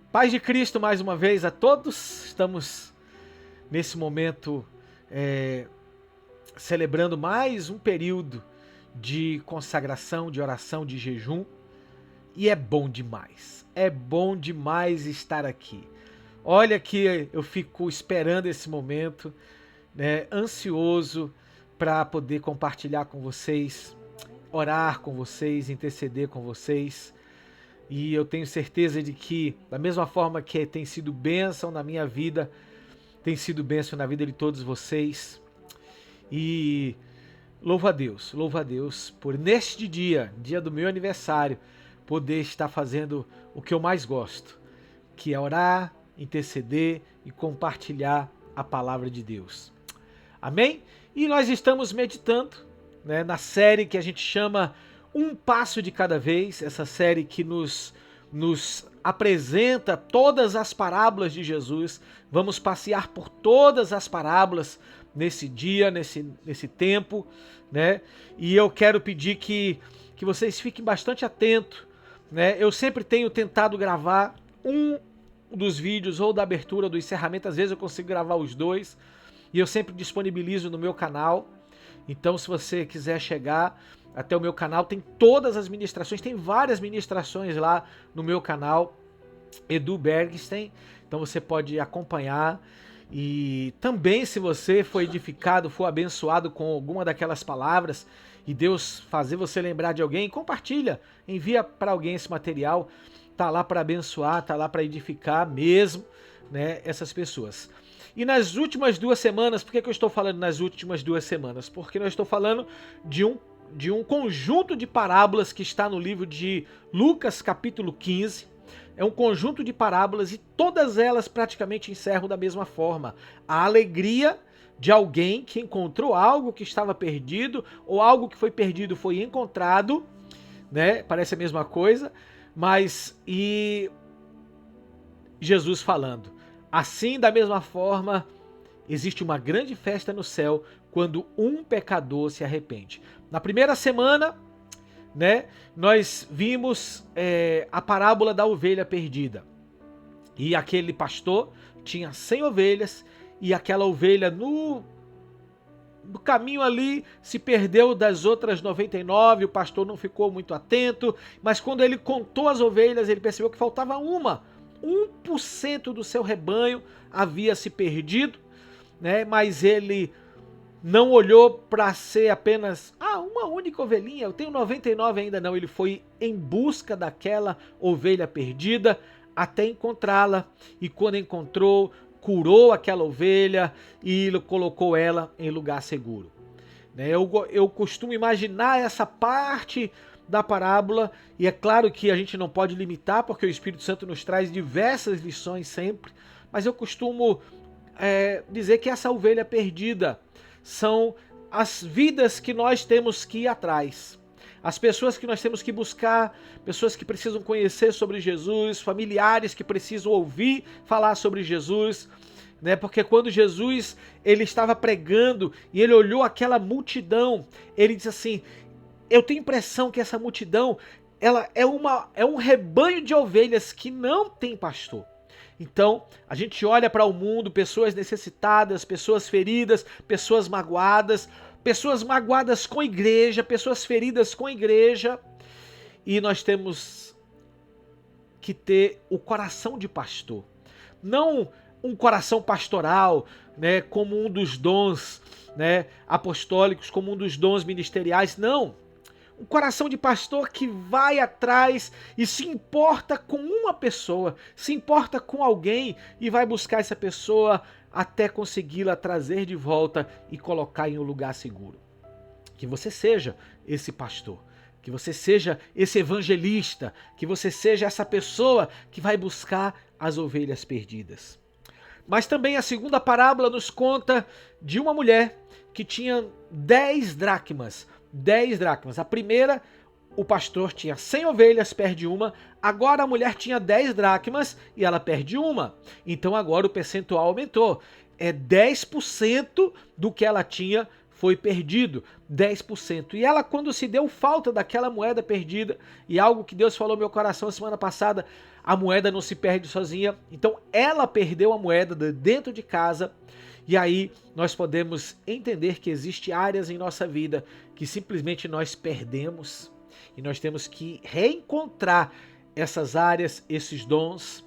Paz de Cristo mais uma vez a todos. Estamos nesse momento celebrando mais um período de consagração, de oração, de jejum. E é bom demais. É bom demais estar aqui. Olha que eu fico esperando esse momento, né, ansioso para poder compartilhar com vocês, orar com vocês, interceder com vocês. E eu tenho certeza de que, da mesma forma que tem sido bênção na minha vida, tem sido bênção na vida de todos vocês. E louvo a Deus por neste dia do meu aniversário, poder estar fazendo o que eu mais gosto, que é orar, interceder e compartilhar a palavra de Deus. Amém? E nós estamos meditando, né, na série que a gente chama Um Passo de Cada Vez, essa série que nos apresenta todas as parábolas de Jesus. Vamos passear por todas as parábolas nesse dia, nesse tempo, né? E eu quero pedir que vocês fiquem bastante atentos, né? Eu sempre tenho tentado gravar um dos vídeos ou da abertura ou do encerramento, às vezes eu consigo gravar os dois, e eu sempre disponibilizo no meu canal. Então, se você quiser chegar até o meu canal, tem todas as ministrações, tem várias ministrações lá no meu canal, Edu Bergstein, então você pode acompanhar. E também, se você foi edificado, for abençoado com alguma daquelas palavras, e Deus fazer você lembrar de alguém, compartilha, envia para alguém esse material, tá lá para abençoar, tá lá para edificar mesmo, né, essas pessoas. E nas últimas 2 semanas, por que eu estou falando nas últimas 2 semanas? Porque eu estou falando de um conjunto de parábolas que está no livro de Lucas, capítulo 15. É um conjunto de parábolas e todas elas praticamente encerram da mesma forma. A alegria de alguém que encontrou algo que estava perdido, ou algo que foi perdido foi encontrado, né? Parece a mesma coisa, mas e Jesus falando: assim, da mesma forma, existe uma grande festa no céu quando um pecador se arrepende. Na primeira semana, né, nós vimos a parábola da ovelha perdida. E aquele pastor tinha 100 ovelhas e aquela ovelha no caminho ali se perdeu das outras 99, o pastor não ficou muito atento, mas quando ele contou as ovelhas, ele percebeu que faltava uma. 1% do seu rebanho havia se perdido, né? Mas ele não olhou para ser apenas uma única ovelhinha, eu tenho 99 ainda não. Ele foi em busca daquela ovelha perdida até encontrá-la, e quando encontrou, curou aquela ovelha e colocou ela em lugar seguro, né? Eu costumo imaginar essa parte da parábola, e é claro que a gente não pode limitar, porque o Espírito Santo nos traz diversas lições sempre, mas eu costumo dizer que essa ovelha perdida são as vidas que nós temos que ir atrás, as pessoas que nós temos que buscar, pessoas que precisam conhecer sobre Jesus, familiares que precisam ouvir falar sobre Jesus, né? Porque quando Jesus ele estava pregando e ele olhou aquela multidão, ele disse assim: eu tenho a impressão que essa multidão ela é um rebanho de ovelhas que não tem pastor. Então, a gente olha para o mundo, pessoas necessitadas, pessoas feridas, pessoas magoadas com igreja, pessoas feridas com igreja, e nós temos que ter o coração de pastor. Não um coração pastoral, né, como um dos dons, né, apostólicos, como um dos dons ministeriais, não. Um coração de pastor que vai atrás e se importa com uma pessoa, se importa com alguém e vai buscar essa pessoa até consegui-la trazer de volta e colocar em um lugar seguro. Que você seja esse pastor, que você seja esse evangelista, que você seja essa pessoa que vai buscar as ovelhas perdidas. Mas também a segunda parábola nos conta de uma mulher que tinha 10 dracmas. 10 dracmas. A primeira, o pastor tinha 100 ovelhas, perde uma. Agora a mulher tinha 10 dracmas e ela perde uma. Então agora o percentual aumentou. 10% do que ela tinha foi perdido. 10%. E ela, quando se deu falta daquela moeda perdida, e algo que Deus falou no meu coração semana passada, a moeda não se perde sozinha. Então ela perdeu a moeda dentro de casa. E aí nós podemos entender que existem áreas em nossa vida que simplesmente nós perdemos. E nós temos que reencontrar essas áreas, esses dons.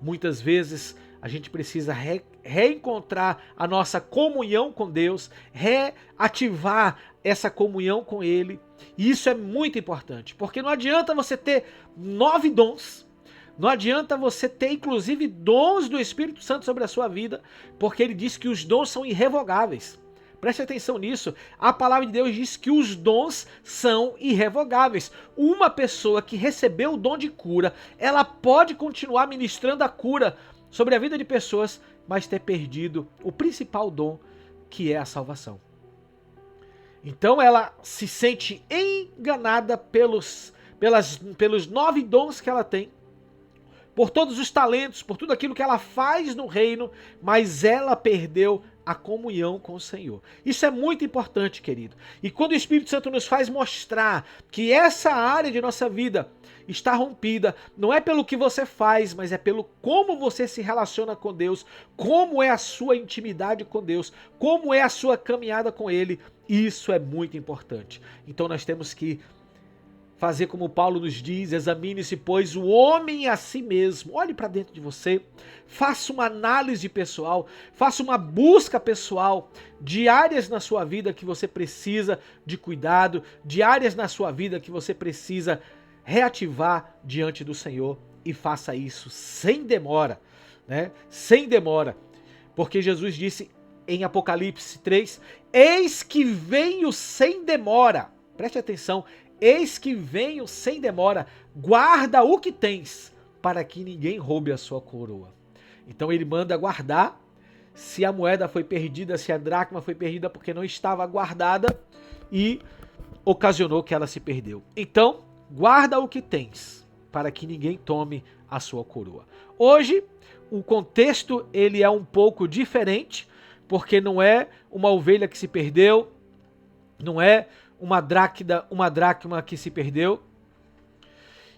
Muitas vezes a gente precisa reencontrar a nossa comunhão com Deus, reativar essa comunhão com Ele. E isso é muito importante, porque não adianta você ter 9 dons, não adianta você ter inclusive dons do Espírito Santo sobre a sua vida, porque ele diz que os dons são irrevogáveis. Preste atenção nisso. A palavra de Deus diz que os dons são irrevogáveis. Uma pessoa que recebeu o dom de cura, ela pode continuar ministrando a cura sobre a vida de pessoas, mas ter perdido o principal dom, que é a salvação. Então ela se sente enganada pelos 9 dons que ela tem, por todos os talentos, por tudo aquilo que ela faz no reino, mas ela perdeu a comunhão com o Senhor. Isso é muito importante, querido. E quando o Espírito Santo nos faz mostrar que essa área de nossa vida está rompida, não é pelo que você faz, mas é pelo como você se relaciona com Deus, como é a sua intimidade com Deus, como é a sua caminhada com Ele. Isso é muito importante. Então nós temos que fazer como Paulo nos diz: examine-se, pois, o homem a si mesmo. Olhe para dentro de você, faça uma análise pessoal, faça uma busca pessoal de áreas na sua vida que você precisa de cuidado, de áreas na sua vida que você precisa reativar diante do Senhor, e faça isso sem demora, né? Sem demora. Porque Jesus disse em Apocalipse 3, eis que venho sem demora. Preste atenção. Eis que venho sem demora, guarda o que tens, para que ninguém roube a sua coroa. Então ele manda guardar. Se a moeda foi perdida, se a dracma foi perdida porque não estava guardada, e ocasionou que ela se perdeu. Então, guarda o que tens, para que ninguém tome a sua coroa. Hoje, o contexto ele é um pouco diferente, porque não é uma ovelha que se perdeu, não é uma dracma que se perdeu,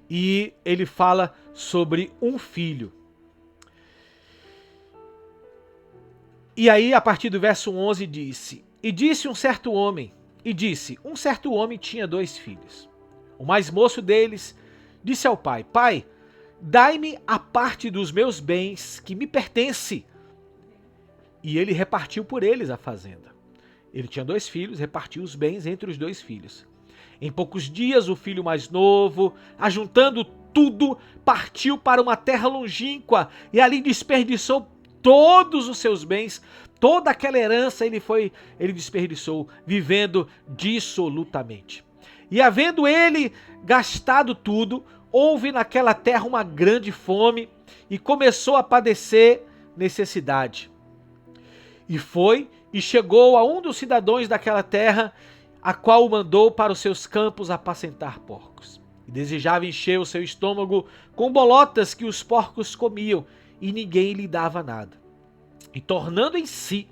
e ele fala sobre um filho. E aí, a partir do verso 11, um certo homem tinha 2 filhos. O mais moço deles disse ao pai: pai, dai-me a parte dos meus bens que me pertence. E ele repartiu por eles a fazenda. Ele tinha 2 filhos, repartiu os bens entre os 2 filhos. Em poucos dias, o filho mais novo, ajuntando tudo, partiu para uma terra longínqua e ali desperdiçou todos os seus bens, toda aquela herança ele desperdiçou, vivendo dissolutamente. E havendo ele gastado tudo, houve naquela terra uma grande fome e começou a padecer necessidade. E foi e chegou a um dos cidadãos daquela terra, a qual o mandou para os seus campos apacentar porcos. E desejava encher o seu estômago com bolotas que os porcos comiam, e ninguém lhe dava nada. E tornando em si,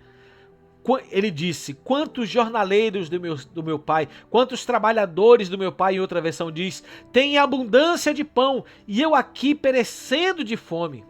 ele disse: quantos jornaleiros do meu pai, quantos trabalhadores do meu pai, em outra versão diz, têm abundância de pão, e eu aqui perecendo de fome.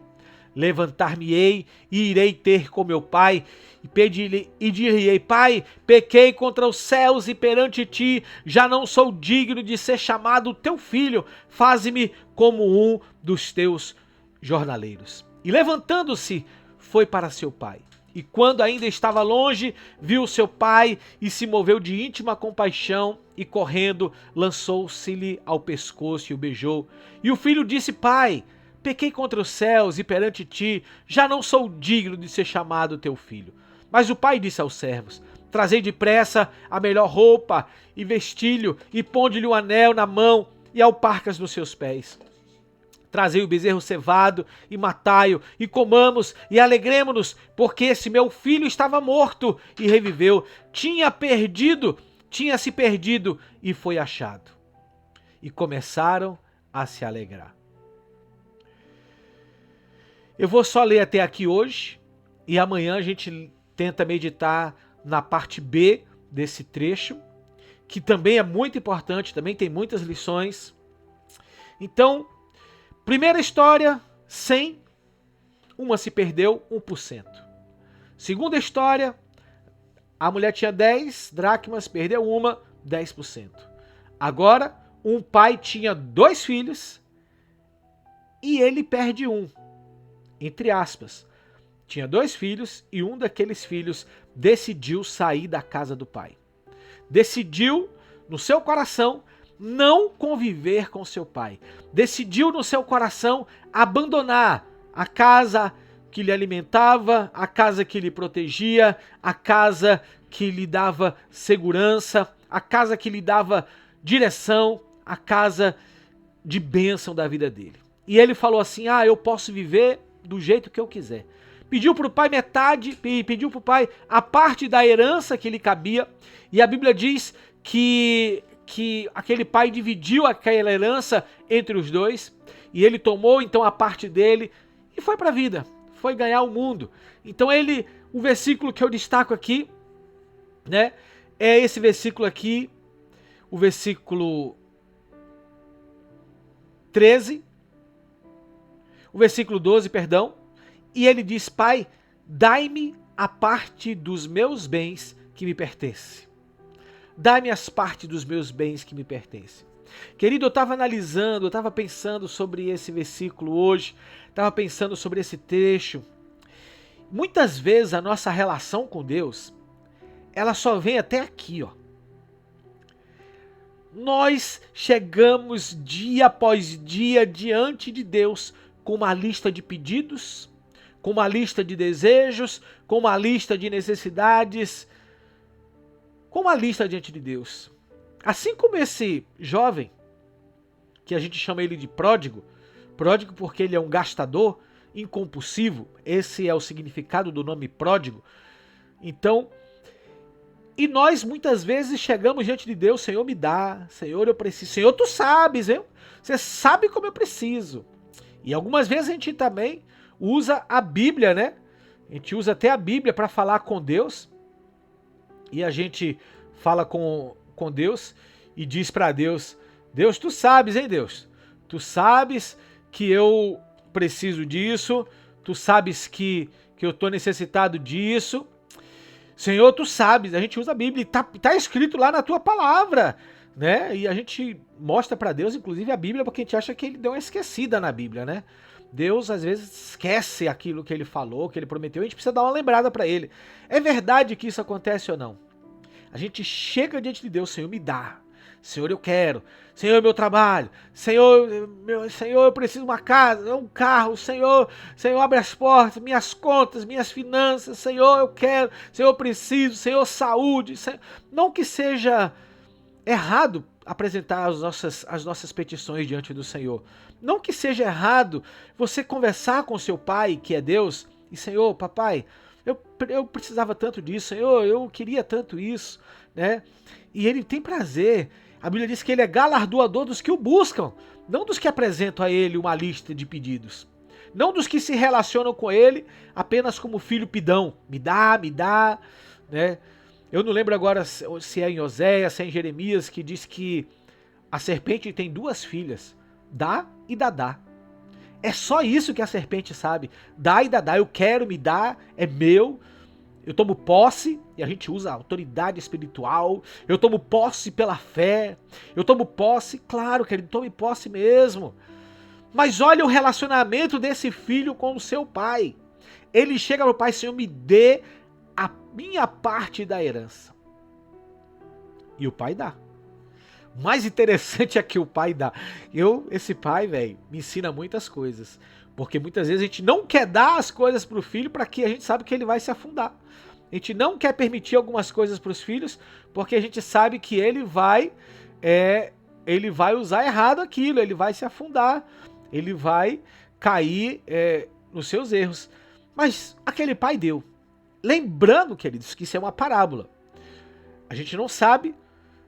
Levantar-me-ei e irei ter com meu pai, e dir-lhe-ei: pai, pequei contra os céus e perante ti, já não sou digno de ser chamado teu filho, faze-me como um dos teus jornaleiros. E levantando-se, foi para seu pai. E quando ainda estava longe, viu seu pai e se moveu de íntima compaixão, e correndo, lançou-se-lhe ao pescoço e o beijou. E o filho disse: pai, pequei contra os céus e perante ti, já não sou digno de ser chamado teu filho. Mas o pai disse aos servos: trazei depressa a melhor roupa e vestilho, e ponde-lhe um anel na mão e alparcas nos seus pés. Trazei o bezerro cevado e matai-o, e comamos e alegremo-nos, porque esse meu filho estava morto e reviveu, tinha se perdido e foi achado. E começaram a se alegrar. Eu vou só ler até aqui hoje, e amanhã a gente tenta meditar na parte B desse trecho, que também é muito importante, também tem muitas lições. Então, Primeira história, 100, uma se perdeu, 1%. Segunda história, a mulher tinha 10 dracmas, perdeu uma, 10%. Agora, um pai tinha 2 filhos e ele perde um, entre aspas. Tinha 2 filhos e um daqueles filhos decidiu sair da casa do pai. Decidiu, no seu coração, não conviver com seu pai. Decidiu no seu coração abandonar a casa que lhe alimentava, a casa que lhe protegia, a casa que lhe dava segurança, a casa que lhe dava direção, a casa de bênção da vida dele. E ele falou assim, eu posso viver do jeito que eu quiser. Pediu para o pai metade, pediu para o pai a parte da herança que lhe cabia, e a Bíblia diz que aquele pai dividiu aquela herança entre os dois, e ele tomou então a parte dele e foi para a vida, foi ganhar o mundo. Então o versículo que eu destaco aqui, né, é esse versículo aqui, o versículo 13, o versículo 12, perdão, e ele diz, pai, dai-me a parte dos meus bens que me pertence. Dá-me as partes dos meus bens que me pertencem. Querido, eu estava analisando, eu estava pensando sobre esse versículo hoje, estava pensando sobre esse trecho. Muitas vezes a nossa relação com Deus, ela só vem até aqui, ó. Nós chegamos dia após dia diante de Deus com uma lista de pedidos, com uma lista de desejos, com uma lista de necessidades, com uma lista diante de Deus. Assim como esse jovem, que a gente chama ele de pródigo porque ele é um gastador incompulsivo, esse é o significado do nome pródigo. Então, e nós muitas vezes chegamos diante de Deus, Senhor, me dá, Senhor, eu preciso, Senhor, tu sabes, você sabe como eu preciso. E algumas vezes a gente também usa a Bíblia, né? A gente usa até a Bíblia para falar com Deus. E a gente fala com Deus e diz para Deus, Deus, tu sabes, hein, Deus? Tu sabes que eu preciso disso, tu sabes que eu estou necessitado disso. Senhor, tu sabes, a gente usa a Bíblia, tá escrito lá na tua palavra, né? E a gente mostra para Deus, inclusive a Bíblia, porque a gente acha que ele deu uma esquecida na Bíblia, né? Deus às vezes esquece aquilo que ele falou, que ele prometeu, a gente precisa dar uma lembrada para ele. É verdade que isso acontece ou não? A gente chega diante de Deus, Senhor, me dá. Senhor, eu quero. Senhor, meu trabalho. Senhor, eu preciso de uma casa, um carro. Senhor, abre as portas, minhas contas, minhas finanças. Senhor, eu quero. Senhor, eu preciso. Senhor, saúde. Senhor... Não que seja errado apresentar as nossas petições diante do Senhor. Não que seja errado você conversar com seu pai, que é Deus, e Senhor, papai, eu precisava tanto disso, Senhor, eu queria tanto isso, né? E ele tem prazer. A Bíblia diz que ele é galardoador dos que o buscam, não dos que apresentam a ele uma lista de pedidos. Não dos que se relacionam com ele apenas como filho pidão. Me dá, né? Eu não lembro agora se é em Oséias, se é em Jeremias, que diz que a serpente tem 2 filhas, Dá e Dadá. É só isso que a serpente sabe. Dá e Dadá. Eu quero, me dá, é meu. Eu tomo posse, e a gente usa a autoridade espiritual. Eu tomo posse pela fé. Eu tomo posse, claro que ele tome posse mesmo. Mas olha o relacionamento desse filho com o seu pai. Ele chega pro pai, Senhor, me dê a minha parte da herança. E o pai dá. O mais interessante é que o pai dá. Esse pai, velho, me ensina muitas coisas. Porque muitas vezes a gente não quer dar as coisas pro filho para que a gente sabe que ele vai se afundar. A gente não quer permitir algumas coisas pros filhos porque a gente sabe que ele vai usar errado aquilo, ele vai se afundar, ele vai cair nos seus erros. Mas aquele pai deu. Lembrando, queridos, que isso é uma parábola. A gente não sabe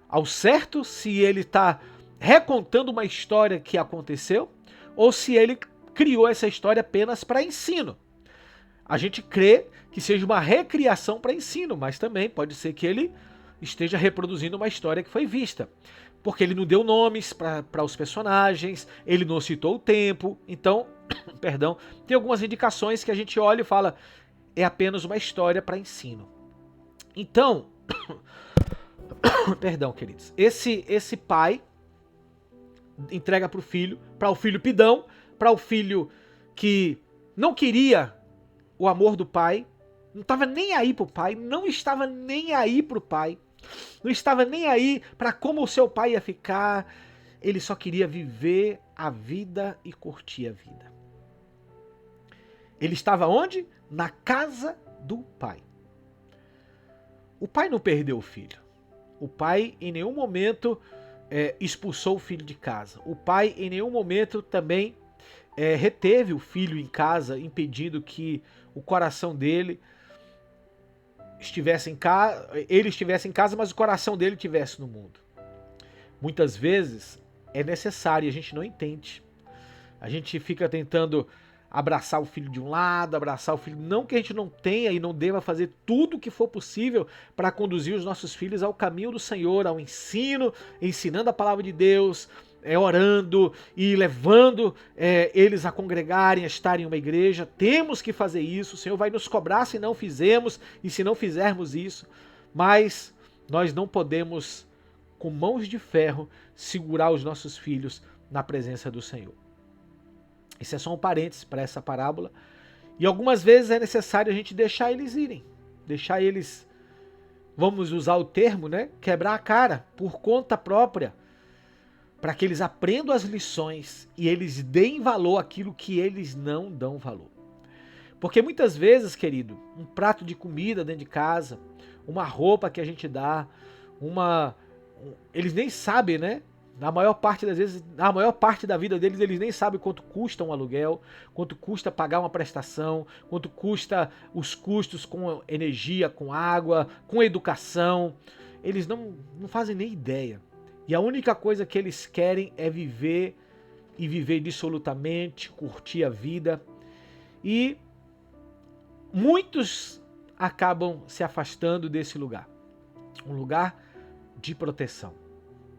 ao certo se ele está recontando uma história que aconteceu ou se ele criou essa história apenas para ensino. A gente crê que seja uma recriação para ensino, mas também pode ser que ele esteja reproduzindo uma história que foi vista. porque ele não deu nomes para os personagens, ele não citou o tempo. Então, perdão, tem algumas indicações que a gente olha e fala, é apenas uma história para ensino. Então, perdão, queridos, esse pai entrega para o filho pidão, para o filho que não queria o amor do pai, não estava nem aí pro pai, não estava nem aí pro pai, não estava nem aí para como o seu pai ia ficar, ele só queria viver a vida e curtir a vida. Ele estava onde? Na casa do pai. O pai não perdeu o filho. O pai em nenhum momento expulsou o filho de casa. O pai em nenhum momento também reteve o filho em casa, impedindo que o coração dele estivesse em casa, ele estivesse em casa, mas o coração dele estivesse no mundo. Muitas vezes é necessário e a gente não entende. A gente fica tentando abraçar o filho de um lado, abraçar o filho. Não que a gente não tenha e não deva fazer tudo o que for possível para conduzir os nossos filhos ao caminho do Senhor, ao ensino, ensinando a palavra de Deus, orando e levando eles a congregarem, a estarem em uma igreja. Temos que fazer isso. O Senhor vai nos cobrar se não fizermos e se não fizermos isso. Mas nós não podemos, com mãos de ferro, segurar os nossos filhos na presença do Senhor. Isso é só um parênteses para essa parábola. E algumas vezes é necessário a gente deixar eles irem. Deixar eles, vamos usar o termo, né? Quebrar a cara por conta própria. Para que eles aprendam as lições e eles deem valor àquilo que eles não dão valor. Porque muitas vezes, querido, um prato de comida dentro de casa, uma roupa que a gente dá, eles nem sabem, né? Na maior parte das vezes, na maior parte da vida deles, eles nem sabem quanto custa um aluguel, quanto custa pagar uma prestação, quanto custa os custos com energia, com água, com educação. Eles não fazem nem ideia. E a única coisa que eles querem é viver e viver dissolutamente, curtir a vida. E muitos acabam se afastando desse lugar. Um lugar de proteção.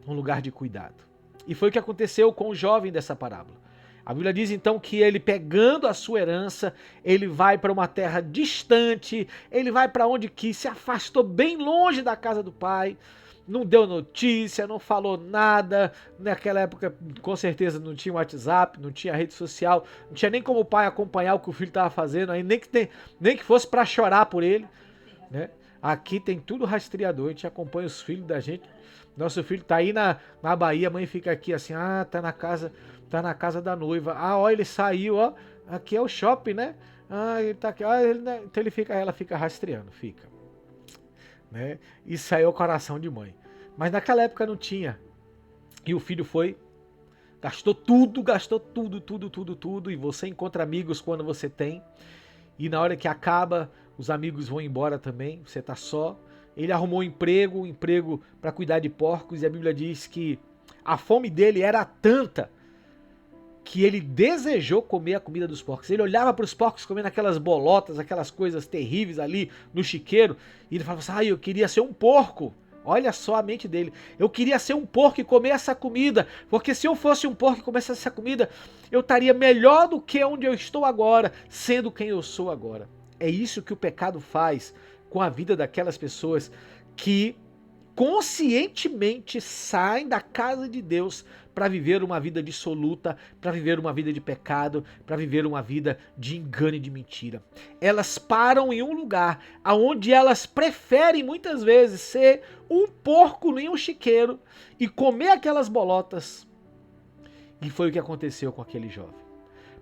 Um lugar de cuidado. E foi o que aconteceu com o jovem dessa parábola. A Bíblia diz então que ele, pegando a sua herança, ele vai para uma terra distante, ele vai para onde quis, se afastou bem longe da casa do pai, não deu notícia, não falou nada. Naquela época, com certeza, não tinha WhatsApp, não tinha rede social, não tinha nem como o pai acompanhar o que o filho estava fazendo, aí nem que fosse para chorar por ele, né? Aqui tem tudo rastreador, a gente acompanha os filhos da gente. Nosso filho tá aí na Bahia, a mãe fica aqui assim, tá na casa da noiva. Ó, ele saiu, ó, aqui é o shopping, né? Ele tá aqui, então ela fica rastreando, fica. Né? Isso aí é o coração de mãe. Mas naquela época não tinha. E o filho gastou tudo, e você encontra amigos quando você tem. E na hora que acaba, os amigos vão embora também, você tá só. Ele arrumou um emprego para cuidar de porcos, e a Bíblia diz que a fome dele era tanta que ele desejou comer a comida dos porcos. Ele olhava para os porcos comendo aquelas bolotas, aquelas coisas terríveis ali no chiqueiro, e ele falava assim, eu queria ser um porco. Olha só a mente dele. Eu queria ser um porco e comer essa comida, porque se eu fosse um porco e comesse essa comida, eu estaria melhor do que onde eu estou agora, sendo quem eu sou agora. É isso que o pecado faz com a vida daquelas pessoas que conscientemente saem da casa de Deus para viver uma vida dissoluta, para viver uma vida de pecado, para viver uma vida de engano e de mentira. Elas param em um lugar onde elas preferem muitas vezes ser um porco em um chiqueiro e comer aquelas bolotas. E foi o que aconteceu com aquele jovem.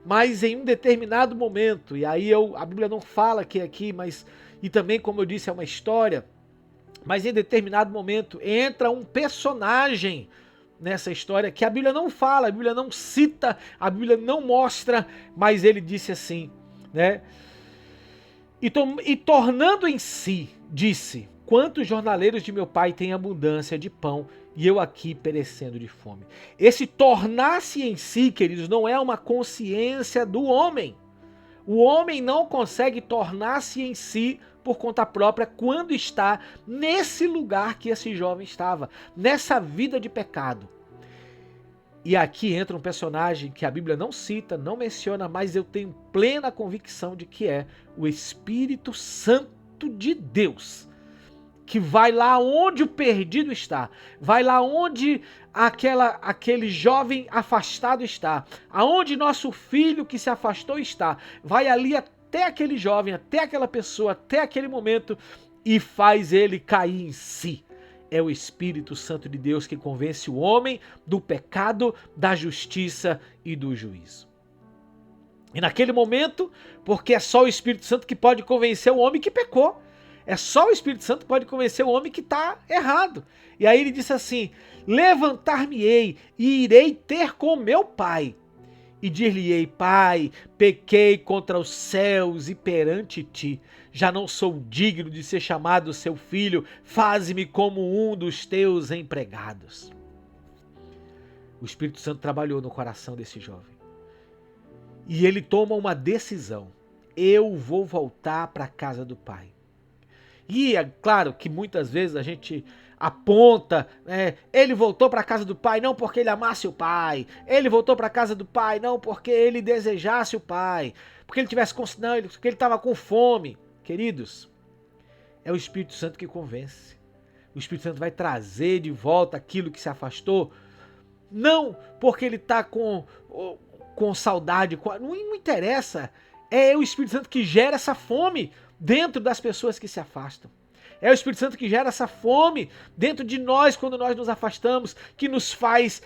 Mas em um determinado momento, e aí a Bíblia não fala que é aqui, mas e também, como eu disse, é uma história, mas em determinado momento entra um personagem nessa história que a Bíblia não fala, a Bíblia não cita, a Bíblia não mostra, mas ele disse assim, né? E tornando em si, disse, quantos jornaleiros de meu pai têm abundância de pão e eu aqui perecendo de fome. Esse tornar-se em si, queridos, não é uma consciência do homem. O homem não consegue tornar-se em si por conta própria quando está nesse lugar que esse jovem estava, nessa vida de pecado. E aqui entra um personagem que a Bíblia não cita, não menciona, mas eu tenho plena convicção de que é o Espírito Santo de Deus, que vai lá onde o perdido está, vai lá onde aquele jovem afastado está, aonde nosso filho que se afastou está, vai ali até aquele jovem, até aquela pessoa, até aquele momento e faz ele cair em si. É o Espírito Santo de Deus que convence o homem do pecado, da justiça e do juízo. E naquele momento, porque é só o Espírito Santo que pode convencer o homem que pecou, é só o Espírito Santo que pode convencer o homem que está errado. E aí ele disse assim: levantar-me-ei e irei ter com meu pai. E dir-lhe-ei: Pai, pequei contra os céus e perante ti. Já não sou digno de ser chamado seu filho. Faze-me como um dos teus empregados. O Espírito Santo trabalhou no coração desse jovem. E ele toma uma decisão. Eu vou voltar para a casa do pai. E é claro que muitas vezes a gente aponta, ele voltou para a casa do pai não porque ele amasse o pai, ele voltou para a casa do pai não porque ele desejasse o pai, porque ele tivesse não, porque ele estava com fome. Queridos, é o Espírito Santo que convence. O Espírito Santo vai trazer de volta aquilo que se afastou, não porque ele está com saudade, não interessa, é o Espírito Santo que gera essa fome dentro das pessoas que se afastam. É o Espírito Santo que gera essa fome dentro de nós quando nós nos afastamos, que nos faz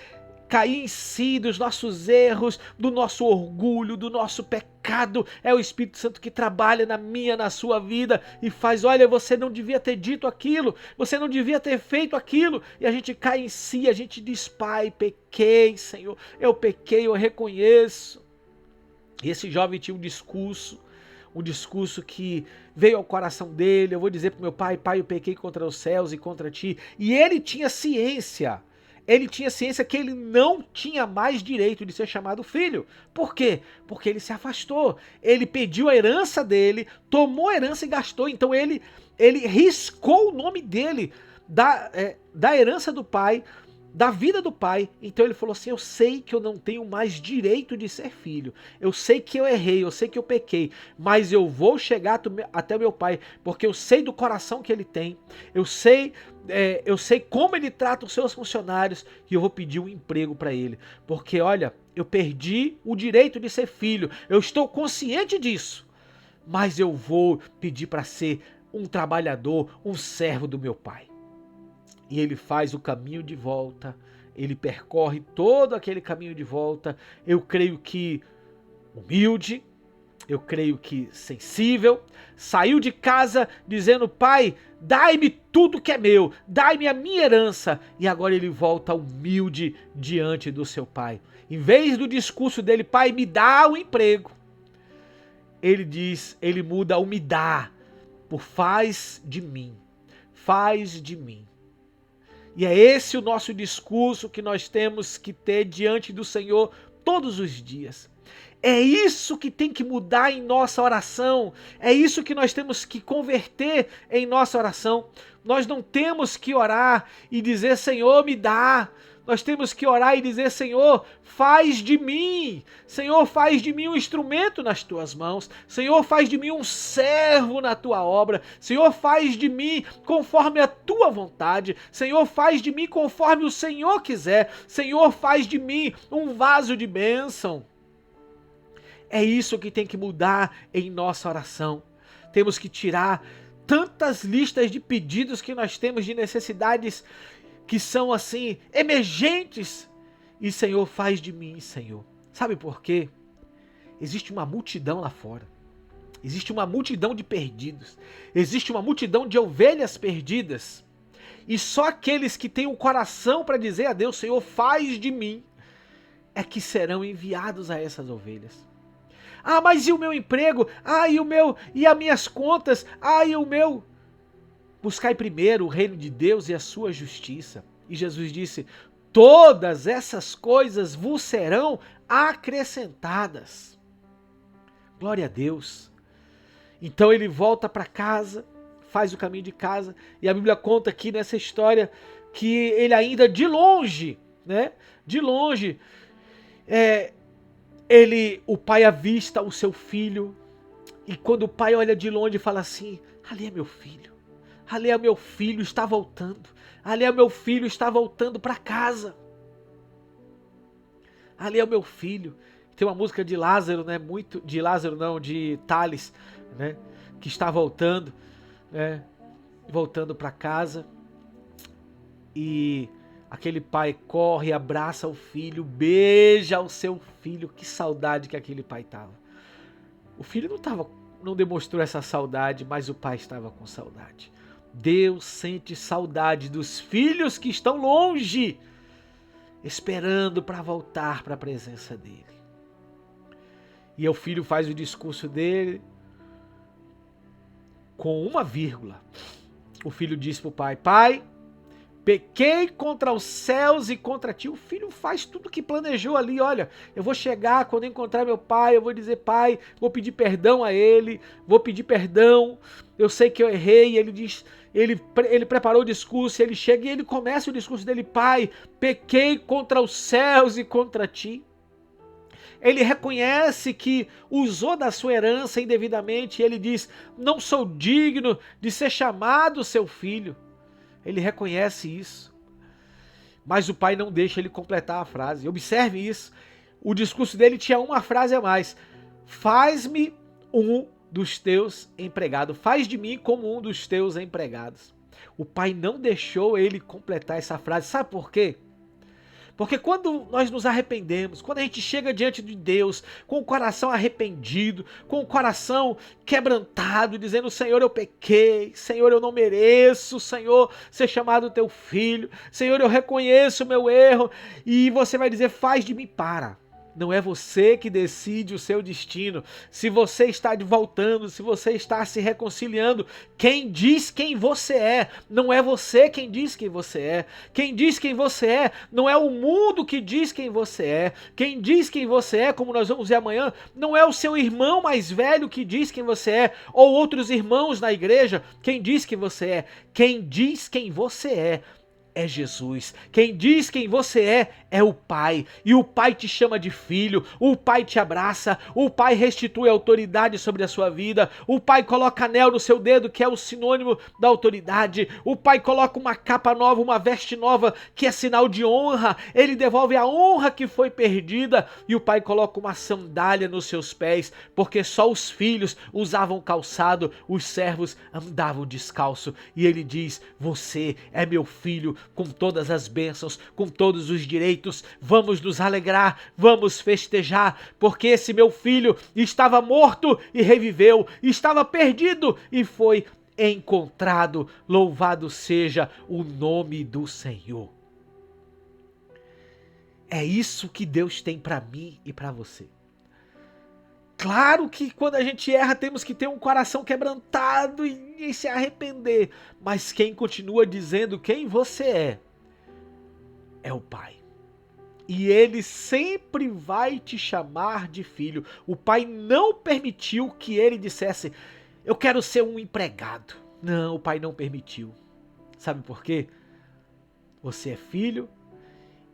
cair em si dos nossos erros, do nosso orgulho, do nosso pecado. É o Espírito Santo que trabalha na minha, na sua vida e faz: olha, você não devia ter dito aquilo, você não devia ter feito aquilo. E a gente cai em si, a gente diz: Pai, pequei, Senhor, eu pequei, eu reconheço. E esse jovem tinha um discurso que veio ao coração dele. Eu vou dizer para meu pai: Pai, eu pequei contra os céus e contra ti. E ele tinha ciência que ele não tinha mais direito de ser chamado filho. Por quê? Porque ele se afastou. Ele pediu a herança dele, tomou a herança e gastou. Então ele riscou o nome dele da herança do pai, da vida do pai. Então ele falou assim: eu sei que eu não tenho mais direito de ser filho, eu sei que eu errei, eu sei que eu pequei, mas eu vou chegar até meu pai, porque eu sei do coração que ele tem, eu sei como ele trata os seus funcionários, e eu vou pedir um emprego para ele, porque olha, eu perdi o direito de ser filho, eu estou consciente disso, mas eu vou pedir para ser um trabalhador, um servo do meu pai. E ele faz o caminho de volta, ele percorre todo aquele caminho de volta, eu creio que humilde, eu creio que sensível, saiu de casa dizendo: Pai, dai-me tudo que é meu, dai-me a minha herança. E agora ele volta humilde diante do seu pai. Em vez do discurso dele: Pai, me dá um emprego, ele muda o me dá por faz de mim, faz de mim. E é esse o nosso discurso que nós temos que ter diante do Senhor todos os dias. É isso que tem que mudar em nossa oração. É isso que nós temos que converter em nossa oração. Nós não temos que orar e dizer: Senhor, me dá. Nós temos que orar e dizer: Senhor, faz de mim. Senhor, faz de mim um instrumento nas tuas mãos. Senhor, faz de mim um servo na tua obra. Senhor, faz de mim conforme a tua vontade. Senhor, faz de mim conforme o Senhor quiser. Senhor, faz de mim um vaso de bênção. É isso que tem que mudar em nossa oração. Temos que tirar tantas listas de pedidos que nós temos, de necessidades que são assim, emergentes. E Senhor, faz de mim, Senhor. Sabe por quê? Existe uma multidão lá fora. Existe uma multidão de perdidos. Existe uma multidão de ovelhas perdidas. E só aqueles que têm um coração para dizer a Deus: Senhor, faz de mim, é que serão enviados a essas ovelhas. Ah, mas e o meu emprego? Ah, e as minhas contas? Ah, e o meu... Buscai primeiro o reino de Deus e a sua justiça. E Jesus disse: todas essas coisas vos serão acrescentadas. Glória a Deus. Então ele volta para casa, faz o caminho de casa, e a Bíblia conta aqui nessa história que ele ainda de longe, né? De longe, o pai avista o seu filho, e quando o pai olha de longe fala assim: ali é meu filho, ali é meu filho, está voltando, ali é meu filho, está voltando para casa, ali é o meu filho. Tem uma música de Lázaro, né? De Tales, né? Que está voltando, né? Voltando para casa, e aquele pai corre, abraça o filho, beija o seu filho. Que saudade que aquele pai tava. O filho não demonstrou essa saudade, mas o pai estava com saudade. Deus sente saudade dos filhos que estão longe, esperando para voltar para a presença dele. E o filho faz o discurso dele com uma vírgula. O filho diz para o pai: pai, pequei contra os céus e contra ti. O filho faz tudo o que planejou ali. Olha, eu vou chegar, quando encontrar meu pai, eu vou dizer: pai, vou pedir perdão a ele, vou pedir perdão, eu sei que eu errei. Ele preparou o discurso, ele chega e ele começa o discurso dele: pai, pequei contra os céus e contra ti. Ele reconhece que usou da sua herança indevidamente, e ele diz: não sou digno de ser chamado seu filho. Ele reconhece isso, mas o pai não deixa ele completar a frase. Observe isso, o discurso dele tinha uma frase a mais: faz-me um dos teus empregados, faz de mim como um dos teus empregados. O pai não deixou ele completar essa frase. Sabe por quê? Porque quando nós nos arrependemos, quando a gente chega diante de Deus com o coração arrependido, com o coração quebrantado, dizendo: Senhor, eu pequei, Senhor, eu não mereço, Senhor, ser chamado teu filho, Senhor, eu reconheço o meu erro, e você vai dizer: faz de mim. Não é você que decide o seu destino. Se você está voltando, se você está se reconciliando, quem diz quem você é, não é você quem diz quem você é. Quem diz quem você é, não é o mundo que diz quem você é. Quem diz quem você é, como nós vamos ver amanhã, não é o seu irmão mais velho que diz quem você é, ou outros irmãos na igreja, quem diz quem você é. Quem diz quem você é Jesus. Quem diz quem você é o Pai. E o Pai te chama de filho, o Pai te abraça, o Pai restitui autoridade sobre a sua vida, o Pai coloca anel no seu dedo, que é o sinônimo da autoridade, o Pai coloca uma capa nova, uma veste nova, que é sinal de honra, ele devolve a honra que foi perdida, e o Pai coloca uma sandália nos seus pés, porque só os filhos usavam calçado, os servos andavam descalço, e ele diz: você é meu filho, com todas as bênçãos, com todos os direitos, vamos nos alegrar, vamos festejar, porque esse meu filho estava morto e reviveu, estava perdido e foi encontrado. Louvado seja o nome do Senhor. É isso que Deus tem para mim e para você. Claro que quando a gente erra temos que ter um coração quebrantado e se arrepender, mas quem continua dizendo quem você é o Pai. E ele sempre vai te chamar de filho. O Pai não permitiu que ele dissesse: eu quero ser um empregado. Não, o Pai não permitiu. Sabe por quê? Você é filho,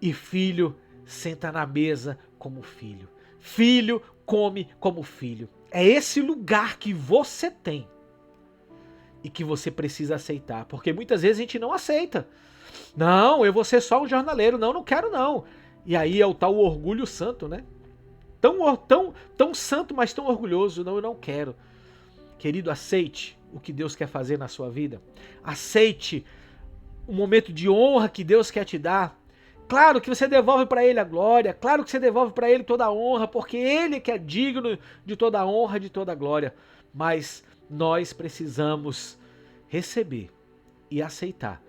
e filho senta na mesa como filho. Filho come como filho. É esse lugar que você tem e que você precisa aceitar, porque muitas vezes a gente não aceita. Não, eu vou ser só um jornaleiro. Não quero não. E aí é o tal orgulho santo, né? Tão santo, mas tão orgulhoso. Não, eu não quero. Querido, aceite o que Deus quer fazer na sua vida. Aceite o momento de honra que Deus quer te dar. Claro que você devolve para ele a glória, claro que você devolve para ele toda a honra, porque ele que é digno de toda a honra, de toda a glória. Mas nós precisamos receber e aceitar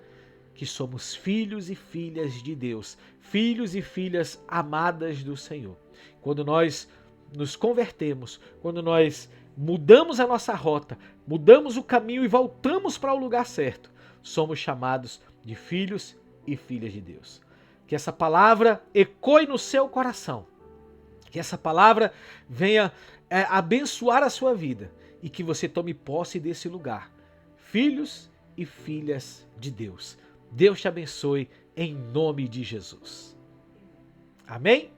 que somos filhos e filhas de Deus, filhos e filhas amadas do Senhor. Quando nós nos convertemos, quando nós mudamos a nossa rota, mudamos o caminho e voltamos para o lugar certo, somos chamados de filhos e filhas de Deus. Que essa palavra ecoe no seu coração. Que essa palavra venha abençoar a sua vida e que você tome posse desse lugar. Filhos e filhas de Deus. Deus te abençoe em nome de Jesus. Amém?